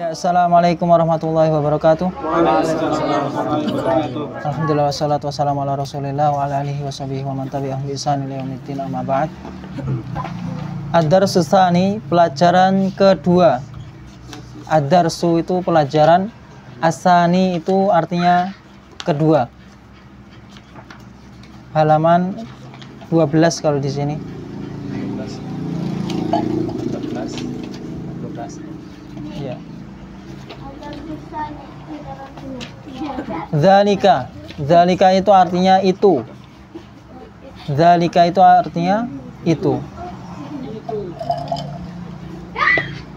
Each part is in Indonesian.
Assalamualaikum warahmatullahi wabarakatuh. Alhamdulillah wassalatu wassalamu ala Rasulillah wa ala alihi washabihi wa man tabi'ahum bi ihsan ila yaumiddin, amma ba'd. Ad-darsu tsani, pelajaran kedua. Ad-darsu itu pelajaran, as-tsani itu artinya kedua. Halaman 12 kalau di sini. 12. Ya. Dzalika itu artinya itu. Dzalika itu artinya itu.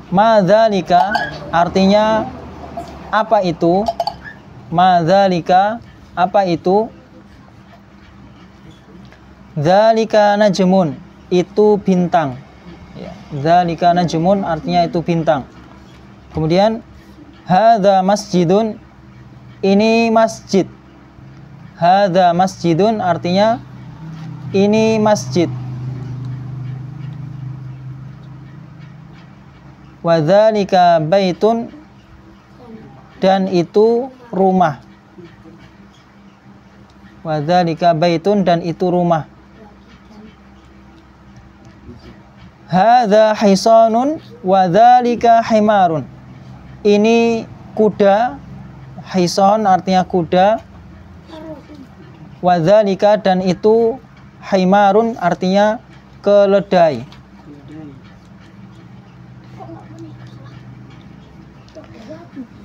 Ma dzalika artinya apa itu? Ma dzalika apa itu? Dzalika najmun, itu bintang. Ya, dzalika najmun artinya itu bintang. Kemudian hadza masjidun, ini masjid. Hadza masjidun artinya ini masjid. Wa dzalika baitun, dan itu rumah. Wa dzalika baitun, dan itu rumah. Hadza hisanun wa dzalika himarun, ini kuda. Hisan artinya kuda. Wa dzalika, dan itu himarun artinya keledai.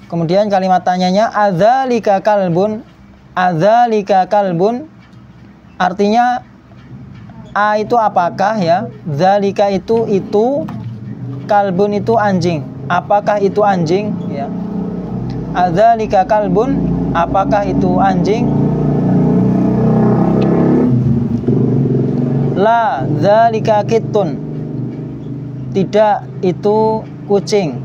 Kemudian kalimat tanyanya, adzalika kalbun. Adzalika kalbun artinya a itu apakah, ya. Dzalika itu, kalbun itu anjing. Apakah itu anjing, ya. Adzalika kalbun, apakah itu anjing? La dzalika kittun, tidak, itu kucing.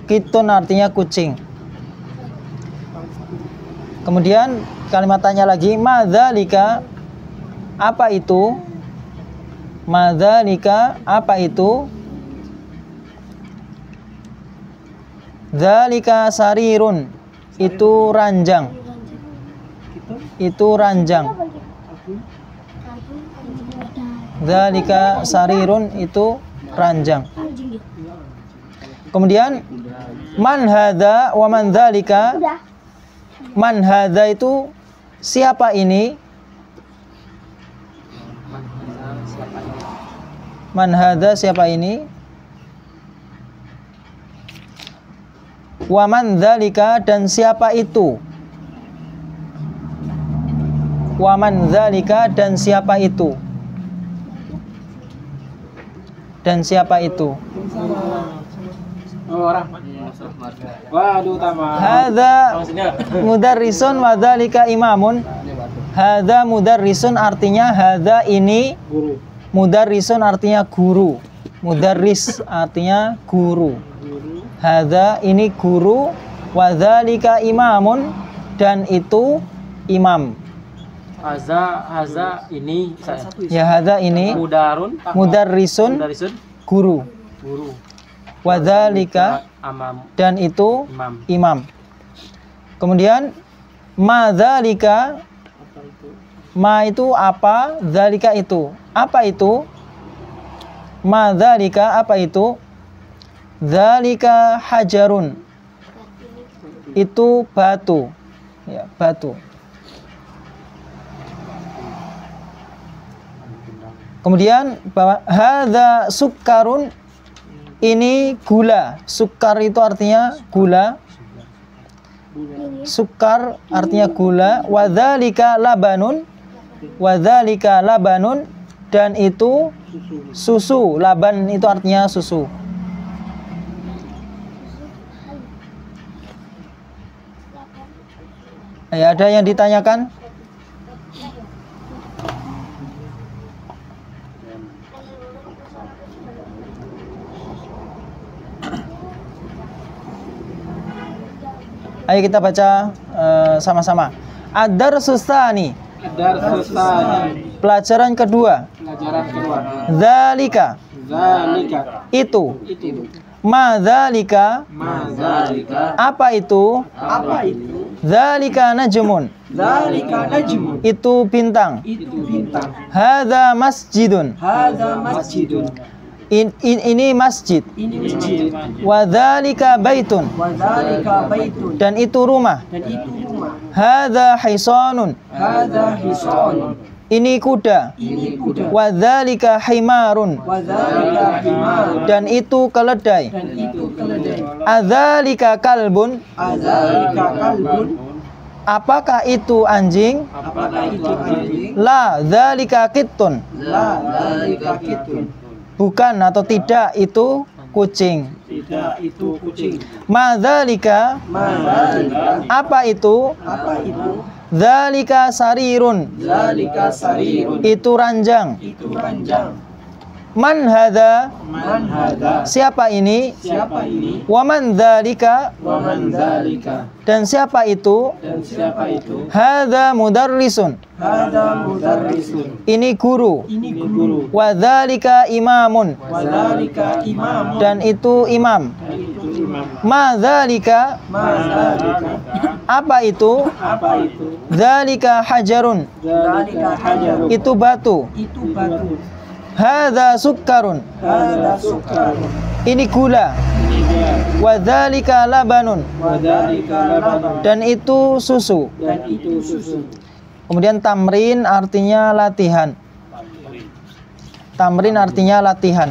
Kittun artinya kucing. Kemudian kalimat tanya lagi, madzalika, apa itu? Madzalika, apa itu? Dzalika sarirun, itu ranjang. Itu ranjang. Dzalika sarirun, itu ranjang. Kemudian man hadza wa man dzalika. Man hadza itu siapa ini? Man hadza, siapa ini? Wa man dzalika, dan siapa itu? Wa man dzalika, dan siapa itu? Dan siapa itu? Hadza mudarrisun wa dzalika imamun. Hadza mudarrisun artinya hadza ini. Mudarrisun artinya guru. Mudarris artinya guru. Hadza ini guru. Wa dzalika imamun, dan itu imam. Hadza ini saya. Ya, hadza ini. Mudarrisun guru. Wa dzalika, dan itu imam. Kemudian ma dzalika, ma itu apa, dzalika itu apa itu? Ma dzalika, apa itu? Dzalika hajarun, itu batu. Ya, batu. Kemudian bahwa hadza sukkarun, ini gula. Sukar itu artinya gula. Sukar artinya gula. Wa dzalika labanun. Wa dzalika labanun, dan itu susu. Laban itu artinya susu. Ya, ada yang ditanyakan? Ayo kita baca sama-sama. Ad-darsu tsani, Ad-darsu tsani, pelajaran kedua. pelajaran kedua. Dzalika, Zalika. Itu. Itu. Madzalika. Mazalika. Apa itu? Apa itu? Dzalika najmun. Zalika najmun. Itu bintang. Itu bintang. Hadza masjidun. Hadza masjidun. Ini masjid. Ini masjid. Wa dzalika baitun. Wa zalika baitun. Dan itu rumah. Dan itu rumah. Hadza hisanun. Hadza hisan. Ini kuda. Ini kuda. Wa dzalika himarun. Wa zalika himar. Dan itu keledai. Dan itu keledai. Adzalika kalbun. Azalika kalbun. Apakah itu anjing? Apakah itu anjing? La dzalika kittun. La zalika kitun. Bukan atau tidak, itu kucing. Tidak, itu kucing. Madzalika. Mazalika. Apa itu? Apa itu? Dzalika sarirun. Zalika sarirun. Itu ranjang. Itu ranjang. Man hadza? Man hadza. Siapa ini? Siapa ini? Wa man dzalika? Wa man zalika. Dan siapa itu? Dan siapa itu? Hadza mudarrisun. Hadza mudarrisun. Ini guru. Ini guru. Wa dzalika imamun. Wa zalika imamun. Dan itu imam. Dan itu imam. Ma dzalika? Ma zalika. Apa itu? Apa itu? Dzalika hajarun. Zalika hajarun. Itu batu. Itu batu. Hadza sukkarun. Hadza sukarun. Ini gula. Ini dia. Wa dzalika labanun. Wa zalika laban. Dan itu susu. Dan itu susu. Kemudian tamrin artinya latihan. Tamrin artinya latihan.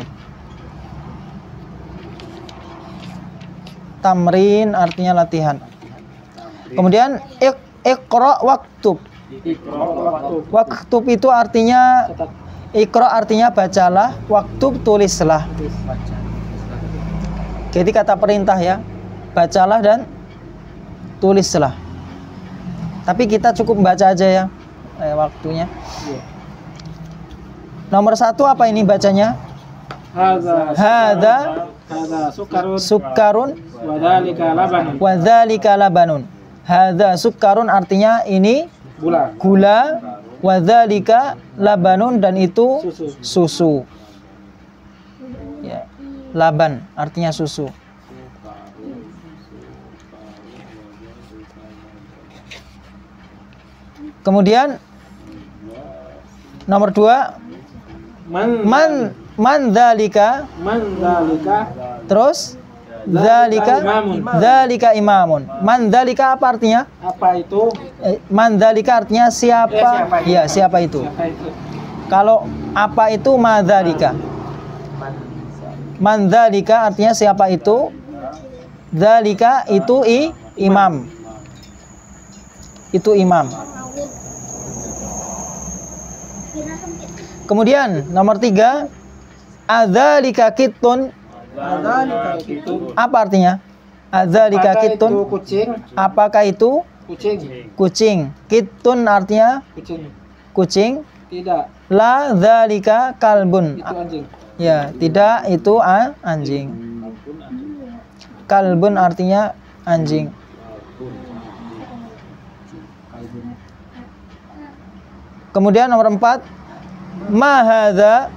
Tamrin artinya latihan. Kemudian iqra waktub. Waktub itu artinya, iqra artinya bacalah, waktub tulislah. Jadi kata perintah ya, bacalah dan tulislah. Tapi kita cukup membaca aja ya, waktunya. Nomor 1 apa ini bacanya? Hadza sukkarun wa dzalika labanun. Hadza sukkarun artinya ini gula, wa dzalika labanun dan itu susu. Ya. Laban artinya susu. Kemudian nomor 2 man dzalika. Terus dzalika imamun. Man dzalika apa artinya? Apa itu? Man dzalika artinya siapa? Ya, siapa itu? Kalau apa itu madzalika? Man dzalika artinya siapa itu? Dzalika itu imam. Itu imam. Kemudian nomor 3, adzalika kittun. Apa artinya? Adzalika kittun. Apakah itu kucing? Kittun artinya kucing. Tidak. La dzalika kalbun. Itu anjing. Ya, tidak, itu anjing. Kalbun artinya anjing. Kemudian nomor 4, ma hadza.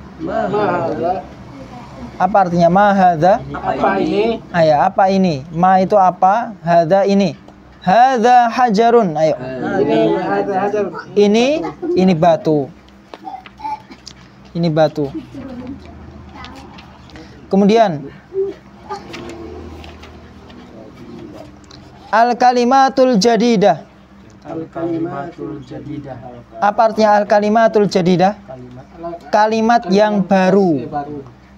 Apa artinya ma hadza? Apa ini? Ayo, apa ini? Ma itu apa? Hadza ini. Hadza hajarun. Ayo. Ini batu. Ini batu. Kemudian al-kalimatul jadidah. Al-kalimatul jadidah. Apa artinya al-kalimatul jadidah? Kalimat yang baru.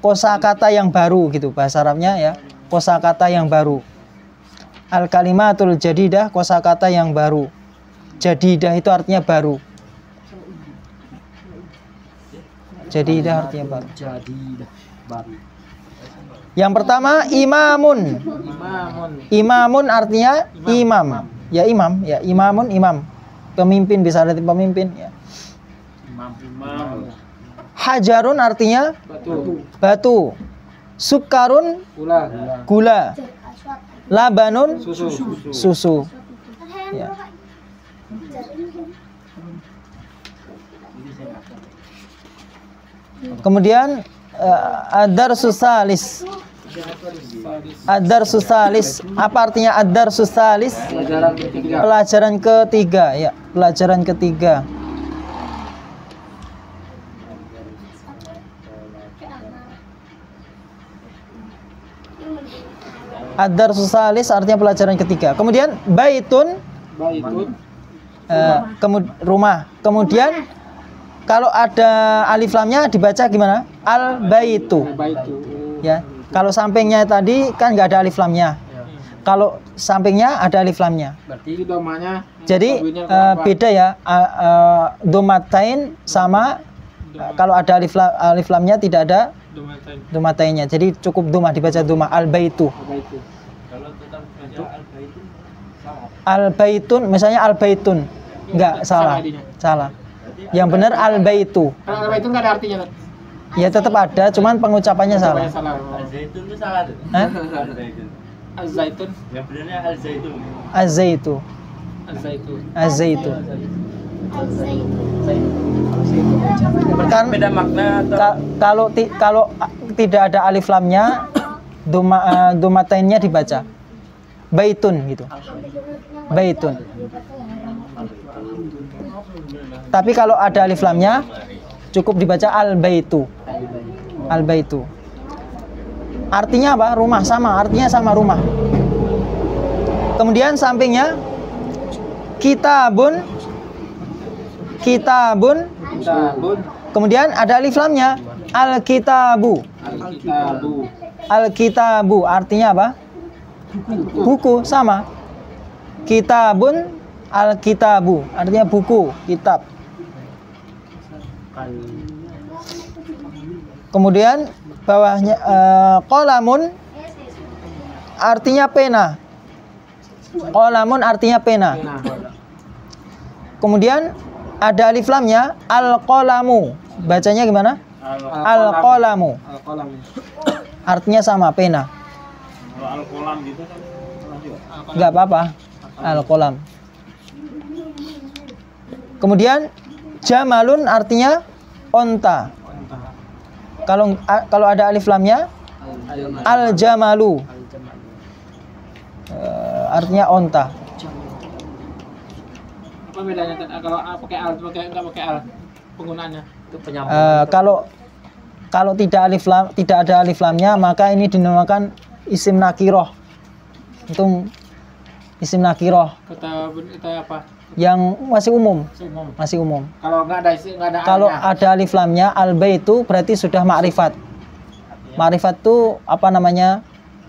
Kosakata yang baru gitu bahasa Arabnya ya. Kosakata yang baru. Al-kalimatul jadidah, kosakata yang baru. Jadidah itu artinya baru. Jadidah artinya baru. Yang pertama imamun. Imamun artinya imam. Ya imam, ya imamun imam. Pemimpin, bisa arti pemimpin ya. Hajarun artinya batu. Sukkarun gula. Labanun susu. Ya. Kemudian ad-darsus salis. Ad-darsus salis. Apa artinya ad-darsus salis? Pelajaran ketiga. Pelajaran ketiga, ya. Pelajaran ketiga. Ad-darsus salis artinya pelajaran ketiga. Kemudian baitun, Baitun. rumah. Kemudian kalau ada alif lamnya dibaca gimana? Al-baitu. Baitu. Ya. Kalau sampingnya tadi kan nggak ada alif lamnya. Kalau sampingnya ada alif lamnya. Berarti domanya. Jadi beda ya. Domatain sama kalau ada alif lamnya tidak ada domatainnya. Jadi cukup domah, dibaca domah. Al-baitu. Baitu. Al-baitun, misalnya al-baitun. Enggak, salah. Salah. Yang benar al-baitu. Kalau baitu nggak ada artinya. Ya tetap ada, cuman pengucapannya salah. Salah. Al-zaitun itu salah tuh. Hah? Al-zaitun. Az-zaitun. Yang benernya al-zaitun. Az-zaitu. Az-zaitun. Az-zaitu. Kan Beda makna atau kalau tidak ada alif lamnya, domatainnya dibaca baitun gitu. Baitun. Tapi kalau ada alif lamnya cukup dibaca al-baitu. Al-baitu. Artinya apa? Rumah, sama, artinya sama rumah. Kemudian sampingnya kitabun. Kitabun. Kitabun. Kemudian ada alif lamnya. Al-kitabu. Al-kitabu. Al-kitabu artinya apa? Buku, sama. Kitabun, al-kitabu artinya buku, kitab. Kemudian bawahnya qalamun artinya pena. Qalamun artinya pena. Kemudian ada alif lamnya, al-qalamu. Bacanya gimana? Al-qalamu. Al-qalam. Artinya sama, pena. kalau al-qalam gitu kan. Enggak apa-apa. Al-qalam. Kemudian jamalun artinya onta. Kalau ada alif lamnya, al-jamalu. Artinya onta. Apa bedanya kalau pakai al, nggak pakai al penggunaannya? Itu penyambung. Kalau tidak ada alif lamnya, maka ini dinamakan isim nakiroh. Itu isim nakiroh Kata apa? yang masih umum. Umum. Masih umum. Kalau nggak ada Kalau alnya. ada alif lamnya, al-baitu berarti sudah ma'rifat. Ma'rifat itu apa namanya?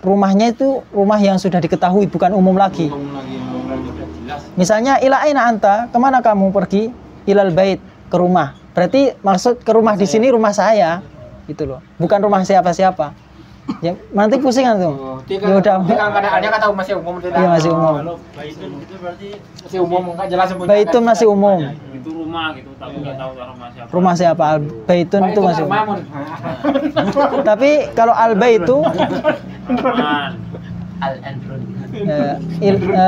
Rumahnya itu rumah yang sudah diketahui, bukan umum lagi. Umum lagi jelas. Misalnya ila aina anta, kemana kamu pergi? Ilal bait, ke rumah. Berarti maksud ke rumah di sini rumah saya, gitu loh. Bukan rumah siapa-siapa. Ya, nanti pusing kan tuh. Ya udah. Tinggal nggak ada alnya kan tahu masih umum tidak? Iya, masih umum. Kalau baitun itu berarti Masih umum nggak jelas sebutnya. Baitun masih umum. itu rumah gitu, tapi nggak tahu rumah siapa. Rumah siapa? Al baitun itu masih umum. Mamun. Tapi kalau al baitu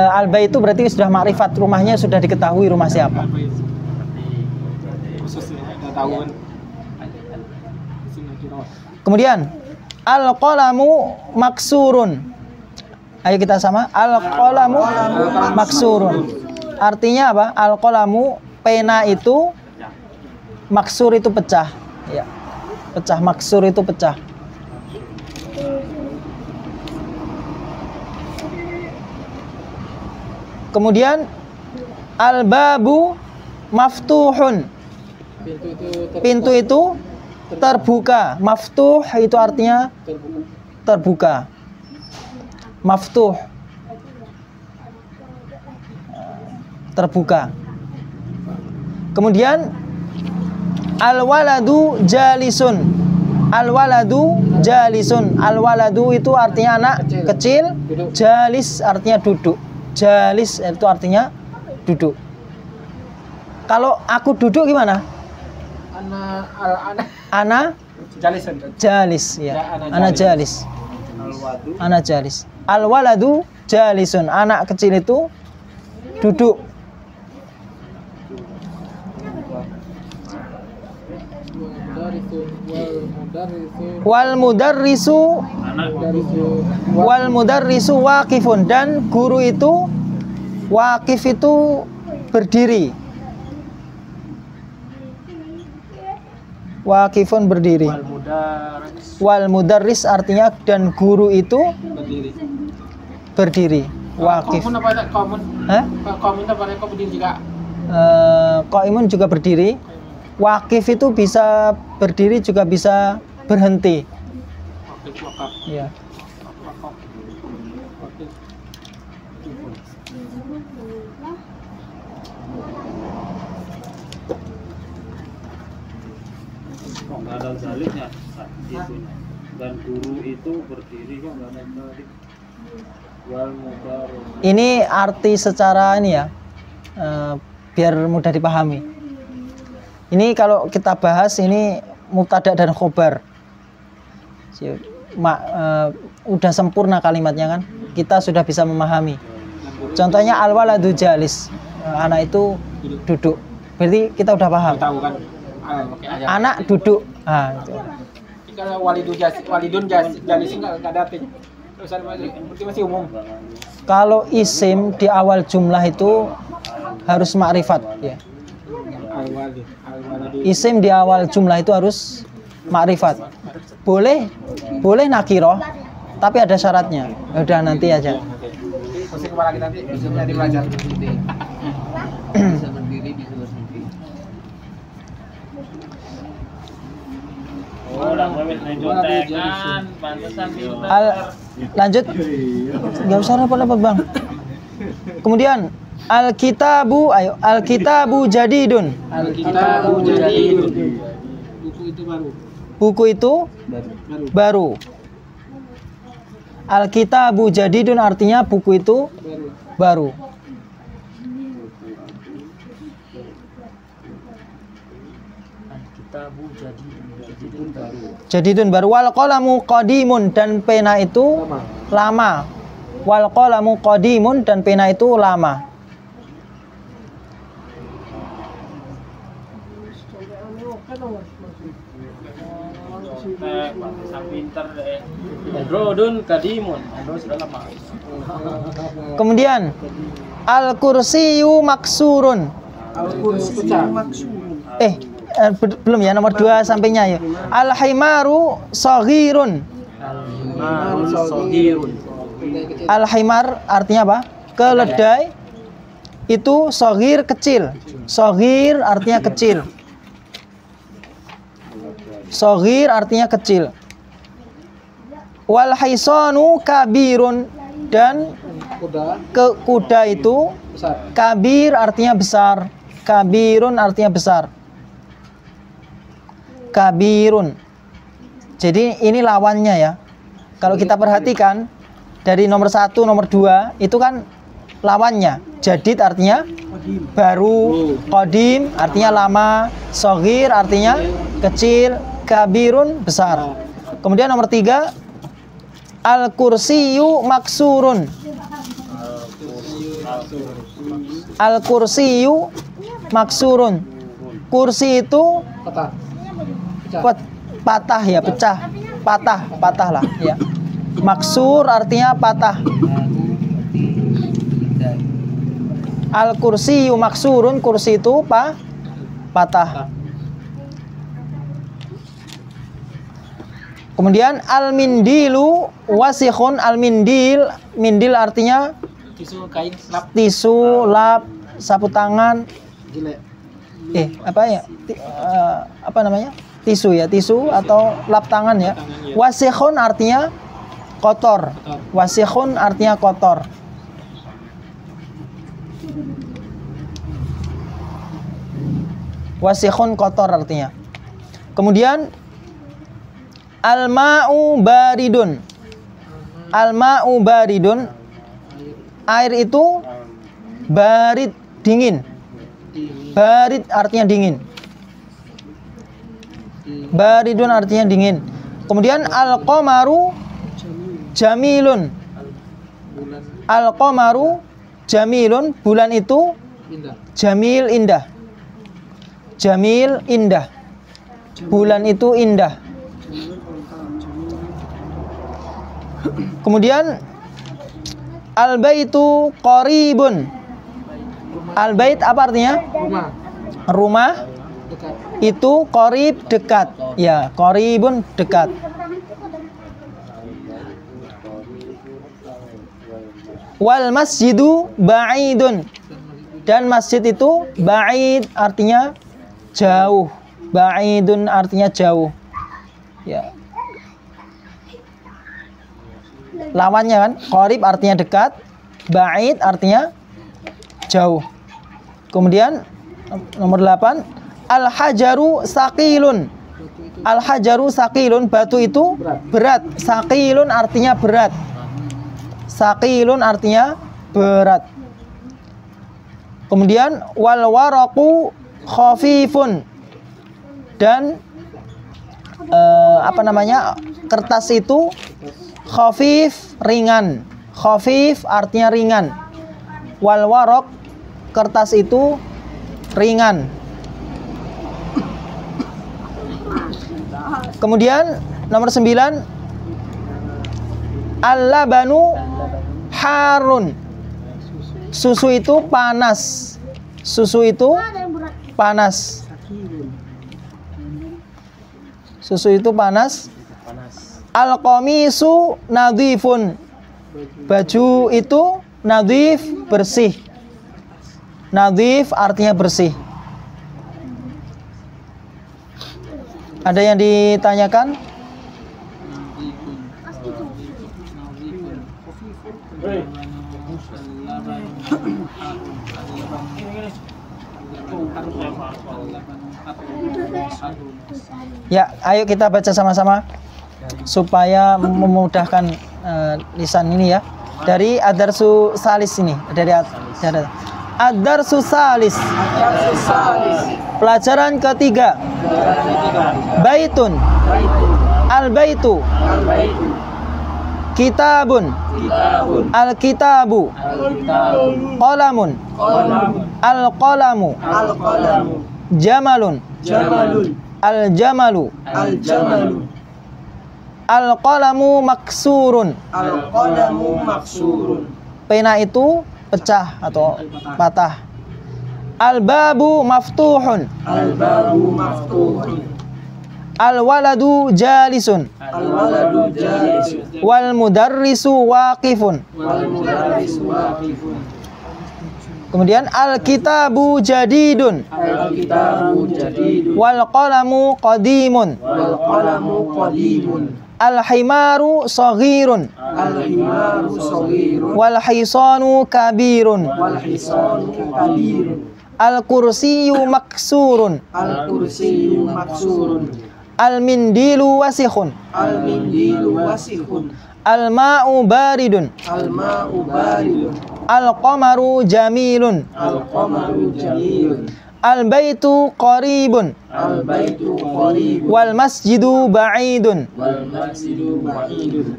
al baitu berarti sudah makrifat, rumahnya sudah diketahui rumah siapa. Khusus ya, udah tahu kan. Kemudian al-qalamu maksurun. Ayo kita sama. Al-qalamu maksurun. Artinya apa? Al-qalamu, pena itu, maksur itu pecah. Ya. Pecah, maksur itu pecah. Kemudian al-babu maftuhun. Pintu itu terbuka. Maftuh itu artinya terbuka. Maftuh, terbuka. Kemudian al-waladu jalisun. Al-waladu jalisun. Al-waladu itu artinya anak kecil. Jalis artinya duduk. Jalis itu artinya duduk. Kalau aku duduk gimana? Ana jalis ya. Ana jalis. Ana jalis. Al-waladu jalisun. Anak kecil itu duduk. wal mudarrisu waqifun, dan guru itu waqif itu berdiri. Waqifun berdiri. Wal mudarris artinya dan guru itu berdiri. Waqif. Qaimun juga berdiri. Waqif itu bisa berdiri juga bisa berhenti. Ya. Kok nggak ada zaliknya gitu. Dan guru itu berdiri kok nggak ada zalik. Wal mudarris. Ini arti secara ini ya, biar mudah dipahami. Ini kalau kita bahas ini mubtada dan khobar. Udah sempurna kalimatnya kan, kita sudah bisa memahami. Contohnya al-waladu jalis, anak itu duduk, berarti kita udah paham. Tahu kan? Anak duduk. Itu. Kalau walidun jalis nggak ada artinya. Terus berarti masih umum. Kalau isim di awal jumlah itu harus makrifat ya. Isim di awal jumlah itu harus makrifat. Boleh nakiroh, tapi ada syaratnya. Udah nanti aja. Masih kepala kita nanti bisa belajar. Bisa berdiri, bisa berhenti. Oh, udah mencontekan, pantesan pintar. Lanjut. Enggak usah repot-repot, Bang. Kemudian al-kitabu jadidun. Al-kitabu jadidun. Buku itu baru. Buku itu baru. Al-kitabu jadidun artinya buku itu baru. Jadidun baru. Wal qalamu qadimun, dan pena itu lama. Wal qalamu qadimun, dan pena itu lama. Pantesan pintar deh. Androdun kadimun. Andro sudah lama. Kemudian al-kursiyu maksurun. Belum ya, nomor 2 sampingnya ya. Al-himaru saghirun. Al-himar artinya apa? Keledai itu saghir kecil. Saghir artinya kecil. Saghir artinya kecil. Wal haisanu kabirun, dan kuda itu kabir artinya besar. Kabirun artinya besar. Kabirun. Jadi ini lawannya ya. Kalau kita perhatikan dari nomor 1, nomor 2 itu kan lawannya. Jadid artinya baru, qadim artinya lama, shaghir artinya kecil, kabirun besar. Kemudian nomor 3 al-kursiyu maksurun. Al-kursiyu maksurun. Kursi itu patah ya, pecah, patah lah ya. Maksur artinya patah. Al-kursiyu maksurun, kursi itu patah. Kemudian al-mindilu wasikhun. Mindil artinya Tisu kain lap. tisu, lap, sapu tangan. Apa ya? Apa namanya? Tisu ya, tisu atau lap tangan ya. Wasikhun artinya kotor. Wasikhun artinya kotor. Wasikhun kotor artinya. Kemudian al-ma'u baridun. Al-ma'u baridun, air itu barid, dingin. Barid artinya dingin. Baridun artinya dingin. Kemudian al-qamaru jamilun. Al-qamaru jamilun, bulan itu jamil, indah. Jamil, indah. Bulan itu indah. Kemudian al-baitu qaribun. Al-bait apa artinya? Rumah. Rumah. Dekat. Itu qarib dekat. Ya, qaribun dekat. Wal masjidu ba'idun. Dan masjid itu ba'id artinya jauh. Ba'idun artinya jauh. Ya. Lawannya kan, qarib artinya dekat, ba'id artinya jauh. Kemudian nomor 8, al-hajaru saqilun. Al-hajaru saqilun, batu itu berat. Saqilun artinya berat. Saqilun artinya berat. Kemudian wal waraqu khafifun. Dan kertas itu khafif, ringan. Khafif artinya ringan. Wal waraq, kertas itu ringan. Kemudian nomor 9, al-labanu harun. Susu itu panas. Susu itu panas. Susu itu panas. Al-qamisu nadhifun. Baju itu nadhif, bersih. Nadhif artinya bersih. Ada yang ditanyakan? Ya, ayo kita baca sama-sama supaya memudahkan lisan ini ya. Dari Ad-Darsu Salis ini, dari Ad-Darsu Salis. Pelajaran ketiga. Baitun. Al-baitu. Kitabun. Al-kitabu. Qalamun. Al-qalamu. Jamalun. Al-jamalu. Al-qalamu maksurun. Pena itu pecah atau patah. Al-babu maftuhun. Al-waladu jalisun. Wal mudarrisu waqifun. Kemudian al-kitabu jadidun. Wal qalamu qadimun. Al-himaru saghirun. Wal hisanu kabirun. Al-kursiyu maksurun. Al-mindilu wasikhun. Al-ma'u baridun. Al-qamaru jamilun. Al-baitu qaribun. Wal masjidu ba'idun.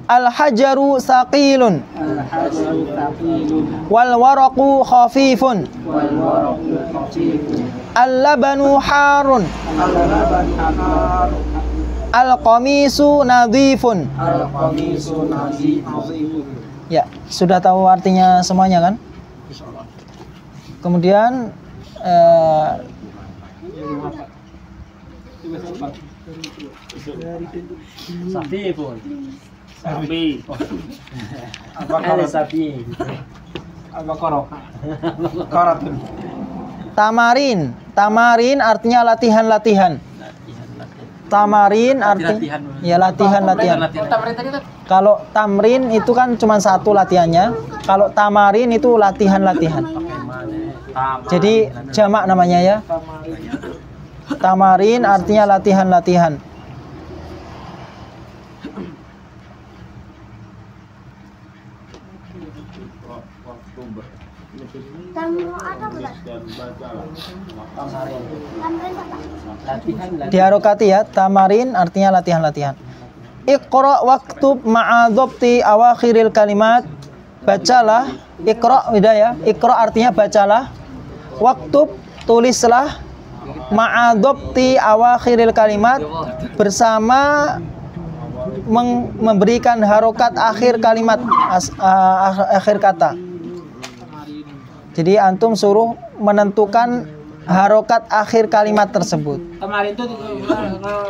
Al-hajaru saqilun. Wal waraqu khafifun. Al-labanu harun. Al-qamisu nadhifun. Ya, sudah tahu artinya semuanya kan? Kemudian Sapi pun. Sapi. Tamarin. Tamarin artinya latihan-latihan. Tamarin artinya ya latihan-latihan. Kalau tamrin itu kan cuma satu latihannya. Kalau tamarin itu latihan-latihan. Jadi jamak namanya ya. Tamarin artinya latihan-latihan. Diharokati ya, tamarin artinya latihan-latihan. Iqra waktub ma'adhabti awakhiril kalimat. Bacalah, iqra beda ya. Iqra artinya bacalah. Waktub tulislah. Ma'adhabti awakhiril kalimat bersama memberikan harokat akhir kalimat, akhir kata. Jadi antum suruh menentukan harokat akhir kalimat tersebut. Tamarin itu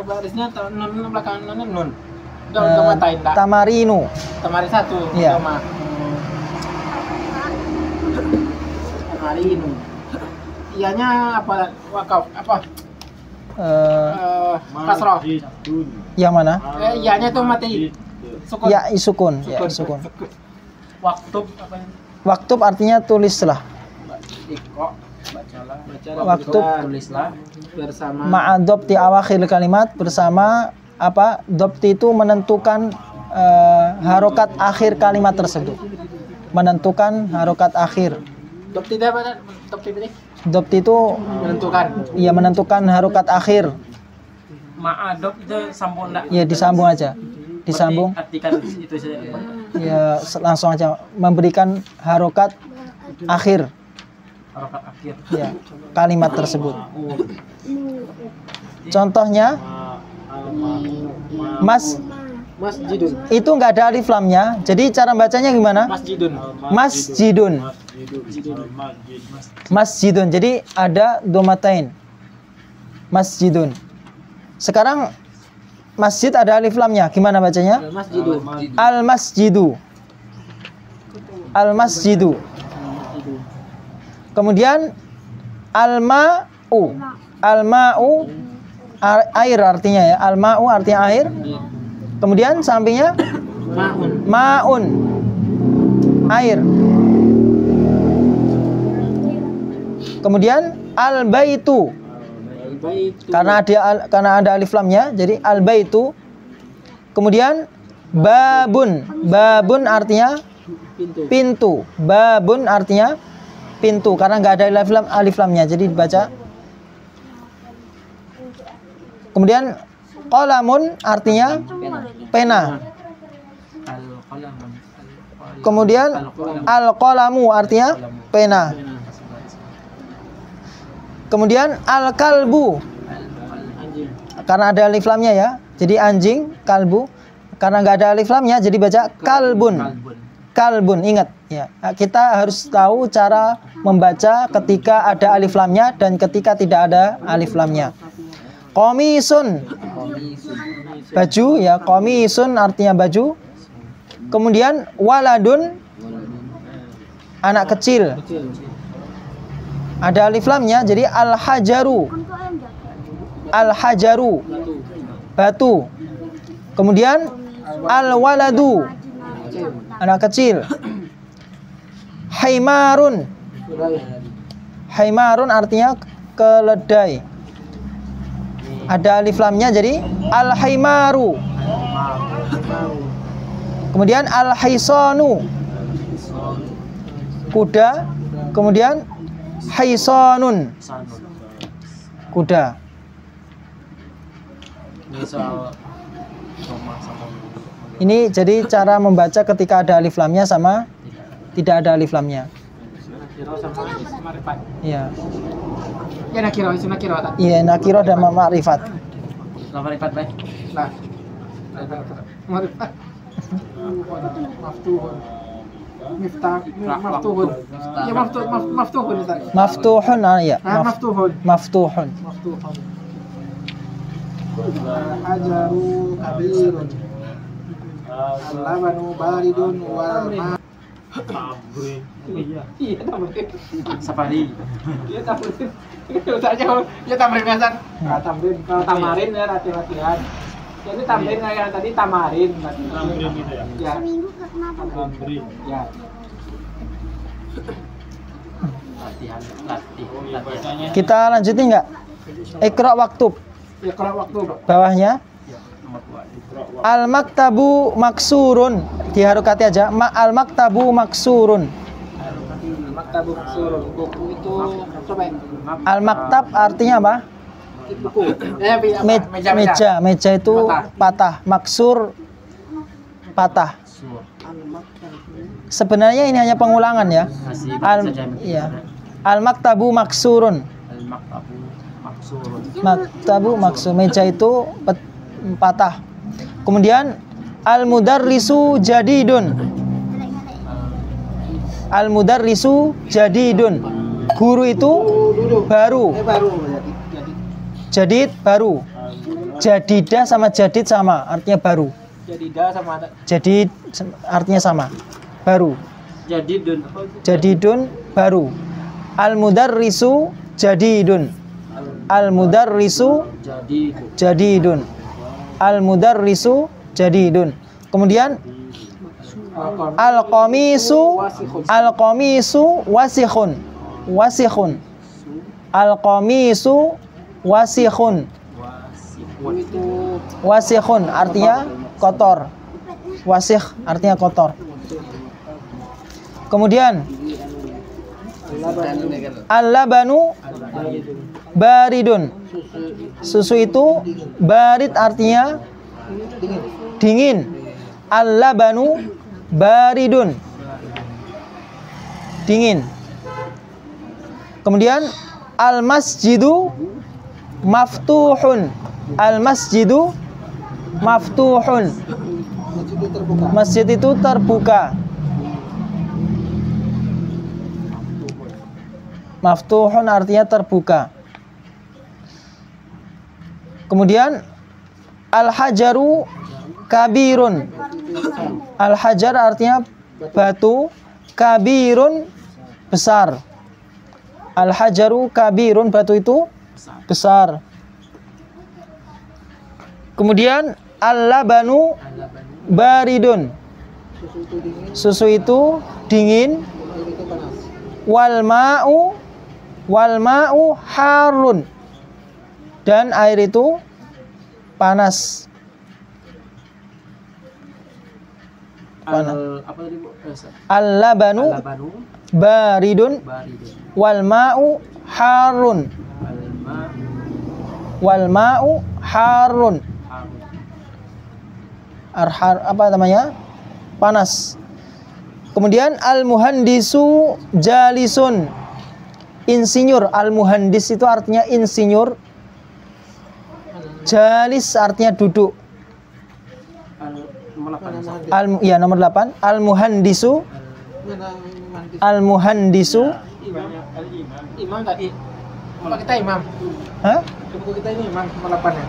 barisnya nun belakang nun. Udah matain tak? Tamarinu. Tamarin satu. Iya. Tamarinu. Iyanya apa? Wakaf apa? Kasroh. Yang mana? Iyanya tuh mati. Sukun. Ya, sukun. Ya, sukun. Waktu apa? Waktu artinya tulislah. Iko, bacalah, Waktu tulislah bersama ma'adobti awakhir kalimat, bersama apa? Dobti itu menentukan harokat akhir kalimat tersebut. Menentukan harokat akhir. Dobti apa? Dobti ini? Dobti itu Menentukan. iya menentukan harokat akhir. Ma'adob itu sambung enggak? Ya disambung aja. Disambung. Artikan itu saja. Ya langsung aja memberikan harokat akhir. Harokat akhir. Ya, kalimat tersebut. Contohnya Masjidun. itu nggak ada alif lamnya. Jadi cara bacanya gimana? Masjidun. Masjidun. Masjidun. Jadi ada domatain. Masjidun. Sekarang masjid ada alif lamnya. Gimana bacanya? Masjidun. Al masjidu. Al masjidu. Kemudian al-ma'u. Al-ma'u air artinya ya. Al-ma'u artinya air. Kemudian sampingnya ma'un. Air. Kemudian al-baitu. Karena ada alif lamnya, jadi al-baitu. Kemudian babun. Babun artinya pintu. Babun artinya pintu, karena nggak ada alif lamnya, jadi dibaca. Kemudian qalamun artinya pena. Kemudian al-qalamu artinya pena. Kemudian al-kalbu, karena ada alif lamnya ya, jadi anjing. Kalbu, karena nggak ada alif lamnya, jadi baca kalbun. Kalbun, ingat ya. Kita harus tahu cara membaca ketika ada alif lamnya dan ketika tidak ada alif lamnya. Komisun, baju ya. Komisun artinya baju. Kemudian waladun, anak kecil. Ada alif lamnya, jadi al-hajaru. Al-hajaru, batu. Kemudian al-waladu, anak kecil. Haimarun. Haimarun artinya keledai. Ada alif lamnya, jadi al-haimaru. Kemudian al-haisanu, kuda. Kemudian haisanun, kuda. Ini jadi cara membaca ketika ada alif lamnya sama tidak ada alif lamnya. Iya. Ya nakiro, isu nakiro tak? Iya, nakiro dan ma'rifat. Ma'rifat baik. Nah. Ma'rifat. Maftuhun. Miftah, maftuhun. Ya maftuhun Ustaz. Maftuhun ya. Maftuhun. Maftuhun. Maftuhun. Hajaru kabirun. Al-labanu baridun wal ma'. Tamrin. Iya tamrin. Safari. Iya tamrin. Usahanya ya tamrin Hasan. Nah, tamrin. Kalau tamarin ya latihan. Jadi tamrin kayak tadi tamarin. Tamrin itu ya. Ya. Tamrin. Ya. Latihan. Bacanya Kita lanjutin nggak? Iqra waktub. Ya kalau waktu Bawahnya al-maktabu maksurun. Diharokati aja. Al-maktabu maksurun. maktabu suruh buku itu coba ya. Al-maktab artinya apa? Buku. Meja. Meja itu patah. Maksur patah. Sebenarnya ini hanya pengulangan ya. Iya. Al-maktabu maksurun. Maktabu maksur, meja itu patah. Kemudian Al-mudarrisu jadidun. Al-mudarrisu jadidun. Guru itu baru. Baru jadi. Jadid baru. Jadidah sama jadid sama, artinya baru. Jadidah sama ada. Jadid artinya sama, baru. Jadidun. Jadidun baru. Al-mudarrisu jadidun. Al-mudarrisu Jadidun. jadidun. Al-mudarrisu jadidun. Kemudian al-qamisu wasikhun. Wasikhun. Al-qamisu wasikhun. Wasikhun artinya kotor. Wasikh artinya kotor. Kemudian al-labanu baridun. Susu itu barid artinya dingin. Al-labanu baridun. Dingin. Kemudian al-masjidu maftuhun. Al-masjidu maftuhun. Masjid itu terbuka. Maftuhun artinya terbuka. Kemudian al-hajaru kabirun. Al-hajar artinya batu, kabirun besar. Al-hajaru kabirun, batu itu besar. Kemudian al-labanu baridun. Susu itu dingin. Wal ma'u harun. Dan air itu panas. Apa tadi Bu? Al-labanu Al-labanu baridun. baridun. Wal ma'u harun. Wal ma'u harun. Arhar apa namanya? Panas. Kemudian al-muhandisu jalisun. Insinyur. Al-muhandis itu artinya insinyur. Jalis artinya duduk. Ya nomor 8. Al-muhandisu. Al-muhandisu. Imam tadi. Apa kita imam? Hah? Buku kita ini imam nomor 8 ya.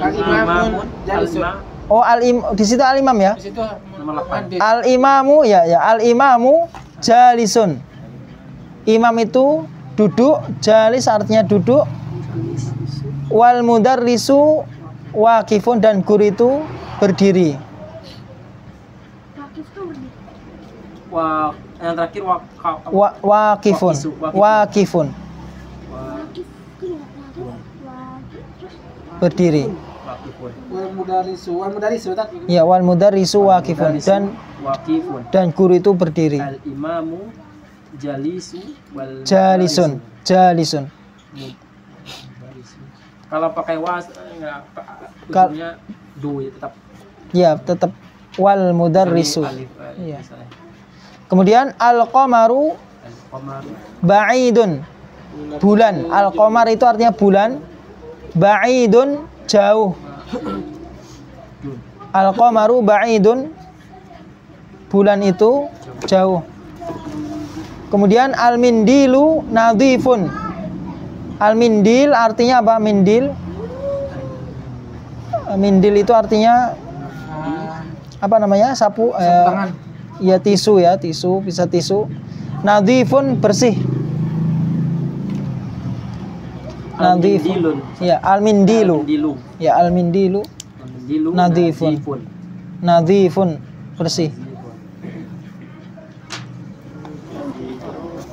Al-imamun jalisun. Oh, di situ al-imam ya. Di situ nomor 8. Al-imamu ya al-imamu jalisun. Imam itu duduk, jalis artinya duduk. Wal mudarrisu waqifun, dan guru itu berdiri. Yang terakhir Waqifun. Waqifun. Berdiri. Wal mudarisu tak? Ya, wal mudarrisu waqifun, dan guru itu berdiri. Al-imamu Jalisun. Jalisun. Kalau pakai was ujungnya do ya tetap. Ya, tetap wal mudarrisu. Alif, Ya. Kemudian al-qamaru ba'idun. Bulan. Al-qamar itu artinya bulan. Ba'idun jauh. Al-qamaru ba'idun, bulan itu jauh. Kemudian al-mindilu nadhifun. Al-mindil artinya apa? Mindil. Mindil itu artinya apa namanya? Sapu tangan. Ya tisu ya, tisu, bisa tisu. Nadhifun bersih. Nadhifun. Ya, al-mindilu. Ya, al-mindilu. Nadhifun. Nadhifun bersih.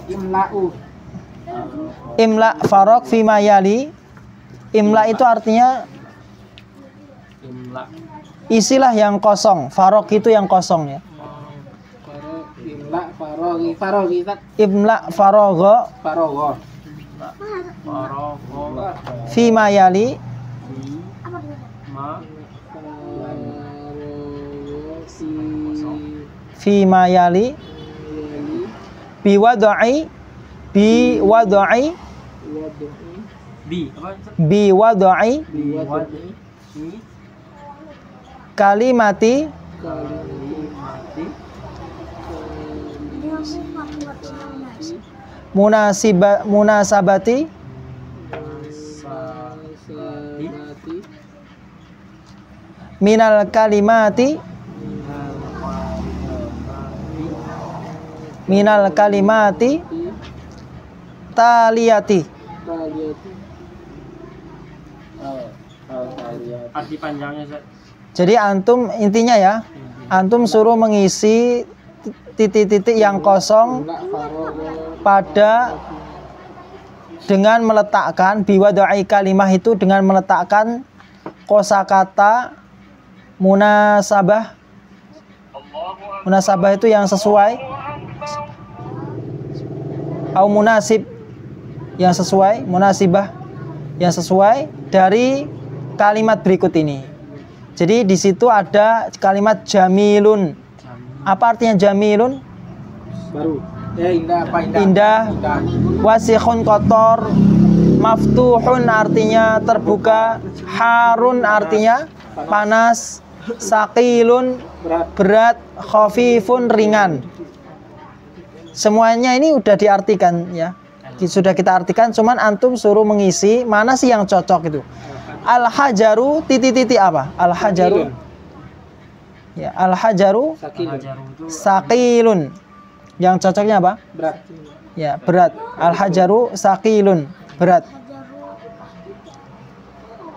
Imla'u. Imla farok fima yali. Imla itu artinya isilah yang kosong. Farok itu yang kosong ya. Imla farogi tak? Imla farogo fima yali. Fima yali biwadai kalimati munasabati minal kalimati taliyati. Arti panjangnya Ustaz. Jadi antum intinya ya, antum suruh mengisi titik-titik yang kosong pada dengan meletakkan biwadai kalimah itu dengan meletakkan kosakata munasabah. Munasabah itu yang sesuai. Au munasib yang sesuai, munasibah yang sesuai dari kalimat berikut ini. Jadi di situ ada kalimat jamilun. Apa artinya jamilun? Baru. Indah apa indah? Indah. Wasikhun kotor. Maftuhun artinya terbuka. Harun artinya panas. Saqilun berat. Khafifun ringan. Semuanya ini udah diartikan ya. Sudah kita artikan, cuman antum suruh mengisi mana sih yang cocok itu. Al-hajaru titik-titik apa? Al-hajaru. Ya, al-hajaru saqilun. Yang cocoknya apa? Berat. Ya, berat. Al-hajaru saqilun, berat.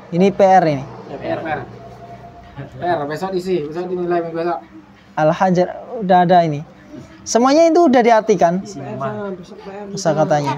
Ini PR ini. PR besok isi, besok dinilai minggu besok. Al-hajar udah ada ini. Semuanya itu udah diartikan. Kosakatanya.